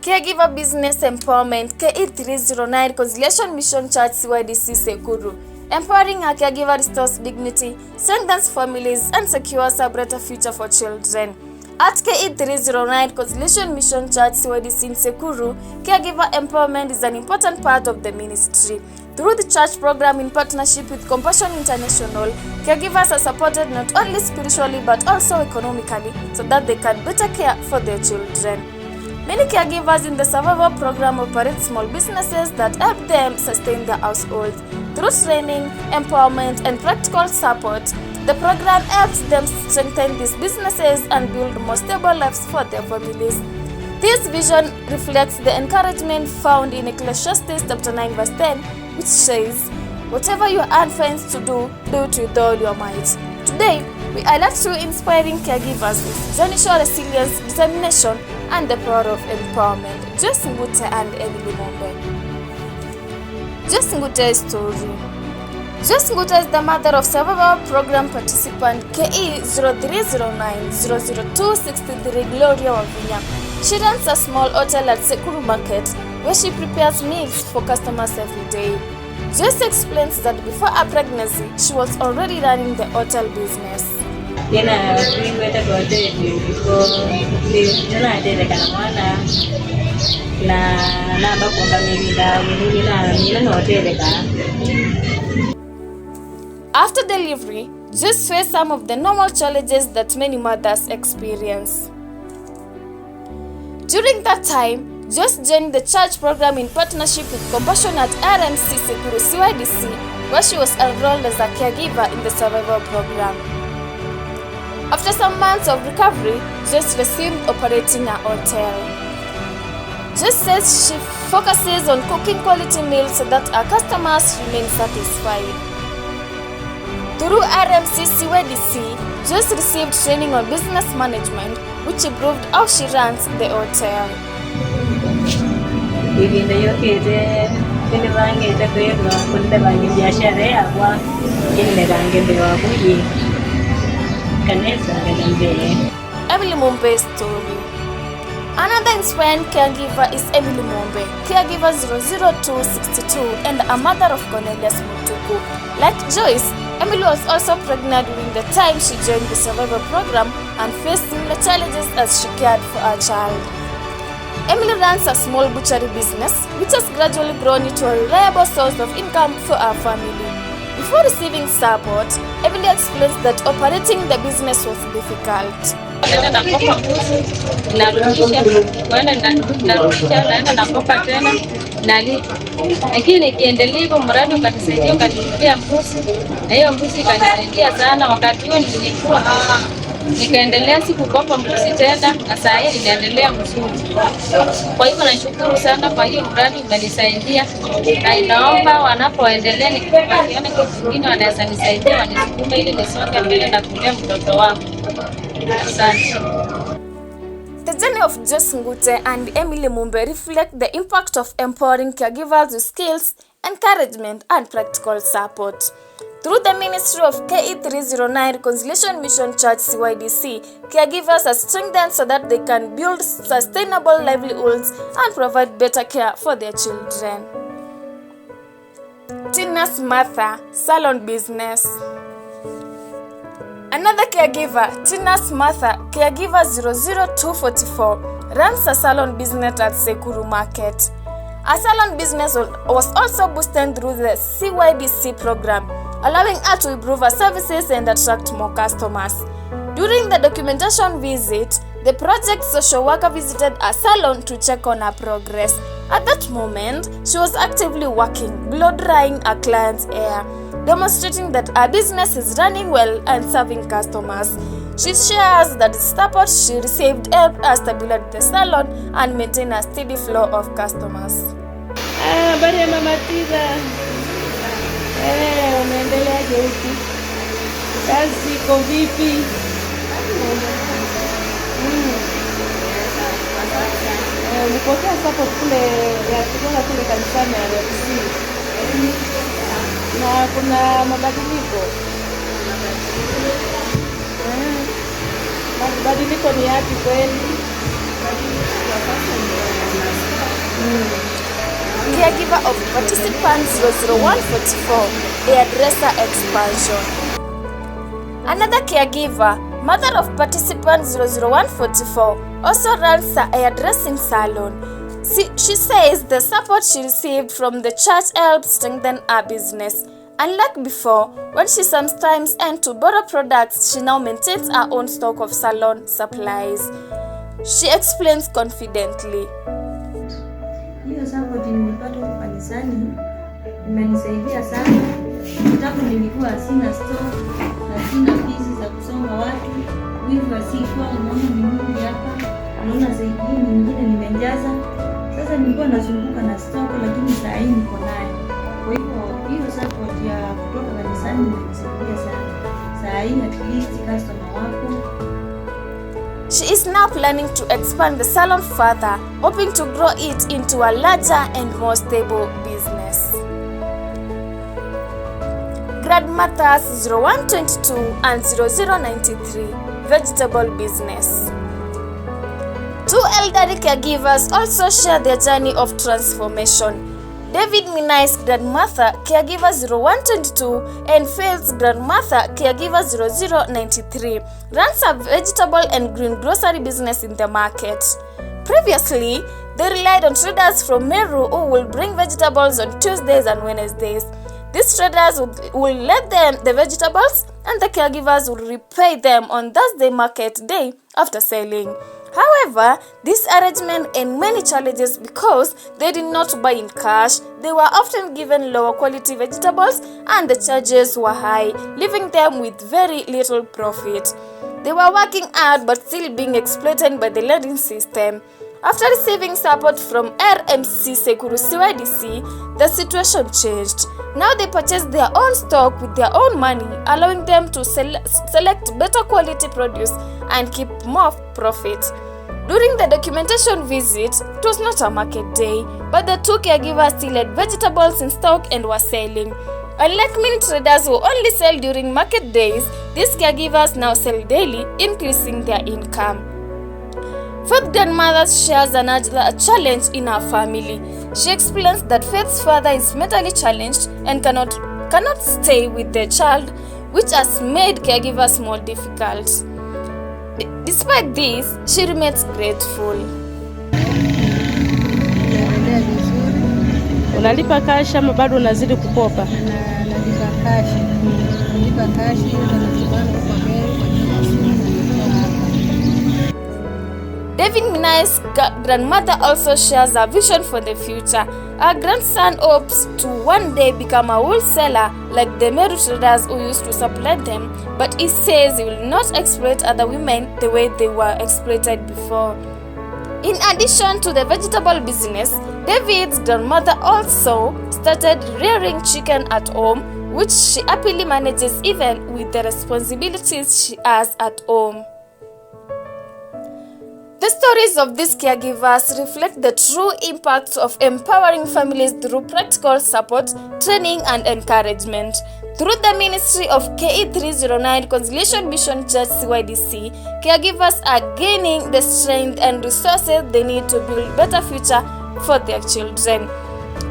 Caregiver Business Empowerment KE309 Reconciliation Mission Church CYDC Sekuru. Empowering our caregiver restores dignity, strengthens families, and secures a brighter future for children. At KE309 Reconciliation Mission Church CYDC in Sekuru, caregiver empowerment is an important part of the ministry. Through the church program in partnership with Compassion International, caregivers are supported not only spiritually but also economically so that they can better care for their children. Many caregivers in the survival program operate small businesses that help them sustain their households. Through training, empowerment, and practical support, the program helps them strengthen these businesses and build more stable lives for their families. This vision reflects the encouragement found in Ecclesiastes chapter 9 verse 10, which says, "Whatever your hand finds to do, do it with all your might." Today, we highlight two inspiring caregivers with journey-show resilience, determination, and the power of empowerment, Joyce Ngute and Emily Mombe. Joyce Ngute's story. Joyce Ngute is the mother of survival program participant KE0309-00263 Gloria Wavinya. She runs a small hotel at Sekuru Market where she prepares meals for customers every day. Joyce explains that before her pregnancy, she was already running the hotel business. After delivery, Joyce faced some of the normal challenges that many mothers experience. During that time, Joyce joined the church program in partnership with Compassion at RMC Sekuru CYDC, where she was enrolled as a caregiver in the survival program. After some months of recovery, Joyce resumed operating her hotel. Joyce says she focuses on cooking quality meals so that her customers remain satisfied. Through RMC CYDC, Joyce received training on business management, which improved how she runs the hotel. Emily Mombe's story. Another inspiring caregiver is Emily Mombe, caregiver 00262 and a mother of Cornelius Mutuku. Like Joyce, Emily was also pregnant during the time she joined the survival program and faced similar challenges as she cared for her child. Emily runs a small butchery business, which has gradually grown into a reliable source of income for her family. Before receiving support, Emily explains that operating the business was difficult. Lakini ikiendelea hivyo mradi ukanisaidia ukanilipia mbuzi na hiyo mbuzi ikanisaidia sana. Wakati huo nikaendelea sikukopa mbuzi tena na saa hii ninaendelea mzuri. Kwa hivyo nashukuru sana kwa hiyo mradi umenisaidia, na inaomba wanapoendelea nikiona kitu kingine wanaweza nisaidia wanisukume ili nisonge mbele na kulea mtoto wangu. Asante. The journey of Joyce Ngute and Emily Mombe reflect the impact of empowering caregivers with skills, encouragement, and practical support. Through the ministry of KE309 Reconciliation Mission Church CYDC, caregivers are strengthened so that they can build sustainable livelihoods and provide better care for their children. Tina's Martha, salon business. Another caregiver, Tina's Martha, caregiver 00244, runs a salon business at Sekuru Market. Her salon business was also boosted through the CYDC program, allowing her to improve her services and attract more customers. During the documentation visit, the project social worker visited her salon to check on her progress. At that moment, she was actively working, blow-drying her clients' hair, demonstrating that her business is running well and serving customers. She shares that the support she received helped her stabilize the salon and maintain a steady flow of customers. Habari ya Mama Tiza. Unaendeleaje huku? Kazi iko vipi? Nilipokea support kule ya kutoka kule kanisani ya RFC. Na kuna mabadiliko. Mabadiliko ni yapi kweli? caregiver of participant 00144, hairdresser expansion. Another caregiver, mother of participant 00144, also runs a hairdressing salon. She says the support she received from the church helped strengthen her business. Unlike before, when she sometimes had to borrow products, she now maintains her own stock of salon supplies. She explains confidently. Hiyo support nilipata huko kanisani imenisaidia sana. Tangu nilikuwa sina stock na sina pieces za kusonga watu, wivu asikuwa unaona ni Mungu hapa, unaona zaidi nyingine nimejaza. Sasa nilikuwa nasumbuka na stock lakini saa hii niko nayo. Kwa hivyo hiyo support ya kutoka kanisani imenisaidia sana. Saa hii at least customer wako. She is now planning to expand the salon further, hoping to grow it into a larger and more stable business. Grandmothers 0122 and 0093, vegetable business. Two elderly caregivers also share their journey of transformation. David Minai's grandmother, caregiver 0122, and Faith's grandmother, caregiver 0093, runs a vegetable and green grocery business in the market. Previously, they relied on traders from Meru who will bring vegetables on Tuesdays and Wednesdays. These traders will let them the vegetables and the caregivers will repay them on Thursday market day after selling. However, this arrangement had many challenges because they did not buy in cash. They were often given lower quality vegetables and the charges were high, leaving them with very little profit. They were working hard but still being exploited by the lending system. After receiving support from TSEIKURU CYDC, the situation changed. Now they purchase their own stock with their own money, allowing them to select better quality produce and keep more profit. During the documentation visit, it was not a market day, but the two caregivers still had vegetables in stock and were selling. Unlike many traders who only sell during market days, these caregivers now sell daily, increasing their income. Faith's grandmother shares another challenge in her family. She explains that Faith's father is mentally challenged and cannot stay with the child, which has made caregivers more difficult. Despite this, she remains grateful. Unalipa cash ama bado unazidi kukopa? Nalipa cash. Nalipa cash David Minai's grandmother also shares a vision for the future. Her grandson hopes to one day become a wholesaler like the Meru traders who used to supply them, but he says he will not exploit other women the way they were exploited before. In addition to the vegetable business, David's grandmother also started rearing chicken at home, which she happily manages even with the responsibilities she has at home. The stories of these caregivers reflect the true impact of empowering families through practical support, training, and encouragement. Through the ministry of KE309 Conciliation Mission Church CYDC, caregivers are gaining the strength and resources they need to build better future for their children.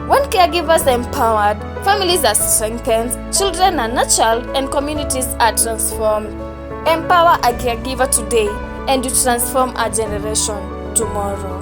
When caregivers are empowered, families are strengthened, children are nurtured, and communities are transformed. Empower a caregiver today, and you transform a generation tomorrow.